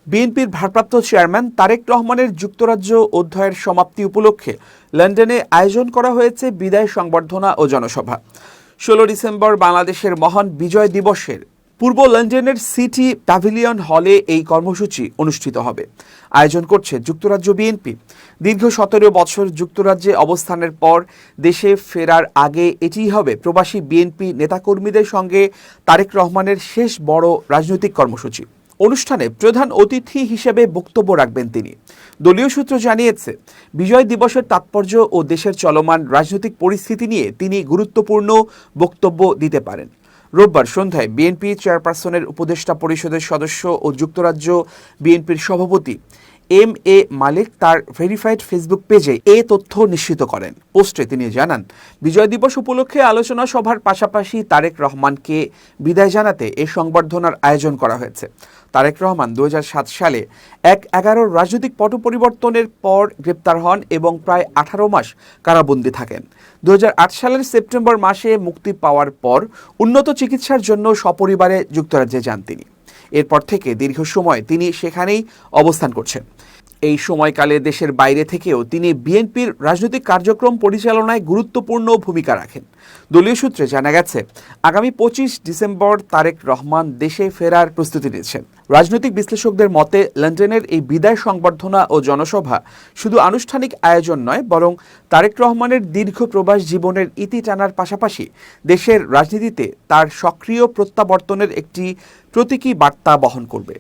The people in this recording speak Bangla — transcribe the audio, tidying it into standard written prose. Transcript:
বিএনপির ভারপ্রাপ্ত চেয়ারম্যান তারেক রহমানের যুক্তরাজ্য অধ্যায়ের সমাপ্তি উপলক্ষে লন্ডনে আয়োজন করা হয়েছে বিদায় সংবর্ধনা ও জনসভা। 16 ডিসেম্বর বাংলাদেশের মহান বিজয় দিবসের পূর্ব লন্ডনের সিটি প্যাভিলিয়ন হলে এই কর্মসূচি অনুষ্ঠিত হবে। আয়োজন করছে যুক্তরাজ্য বিএনপি। দীর্ঘ 17 বছর যুক্তরাজ্যে অবস্থানের পর দেশে ফেরার আগে এটিই হবে প্রবাসী বিএনপি নেতাকর্মীদের সঙ্গে তারেক রহমানের শেষ বড় রাজনৈতিক কর্মসূচি। অনুষ্ঠানে প্রধান অতিথি হিসেবে বক্তব্য রাখবেন তিনি। দলীয় সূত্র জানিয়েছে, বিজয় দিবসের তাৎপর্য ও দেশের চলমান রাজনৈতিক পরিস্থিতি নিয়ে তিনি গুরুত্বপূর্ণ বক্তব্য দিতে পারেন। রোববার সন্ধ্যায় বিএনপি চেয়ারপারসনের উপদেষ্টা পরিষদের সদস্য ও যুক্তরাজ্য বিএনপির সভাপতি এম.এ. মালেক তার ভেরিফাইড ফেসবুক পেজে এ তথ্য নিশ্চিত করেন। পোস্টে তিনি জানান, বিজয় দিবস উপলক্ষে আলোচনা সভার পাশাপাশি তারেক রহমানকে বিদায় জানাতে এ সংবর্ধনার আয়োজন করা হয়েছে। তারেক রহমান 2007 সালে 11 রাজনৈতিক পট পরিবর্তনের পর গ্রেপ্তার হন এবং প্রায় 18 মাস কারাবন্দী থাকেন। 2008 সালের সেপ্টেম্বর মাসে মুক্তি পাওয়ার পর উন্নত চিকিৎসার জন্য সপরিবারে যুক্তরাজ্যে যান তিনি। এরপর থেকে দীর্ঘ সময় তিনি সেখানেই অবস্থান করছেন। এই সময়কালে দেশের বাইরে থেকেও তিনি বিএনপির রাজনৈতিক কার্যক্রম পরিচালনায় গুরুত্বপূর্ণ ভূমিকা রাখেন। দলীয় সূত্রে জানা গেছে, আগামী 25 ডিসেম্বর তারেক রহমান দেশে ফেরার প্রস্তুতি নিচ্ছেন। রাজনৈতিক বিশ্লেষকদের মতে লন্ডনের এই বিদায় সংবর্ধনা ও জনসভা শুধু আনুষ্ঠানিক আয়োজন নয়, বরং তারেক রহমানের দীর্ঘ প্রবাস জীবনের ইতি টানার পাশাপাশি দেশের রাজনীতিতে তার সক্রিয় প্রত্যাবর্তনের একটি প্রতীকী বার্তা বহন করবে।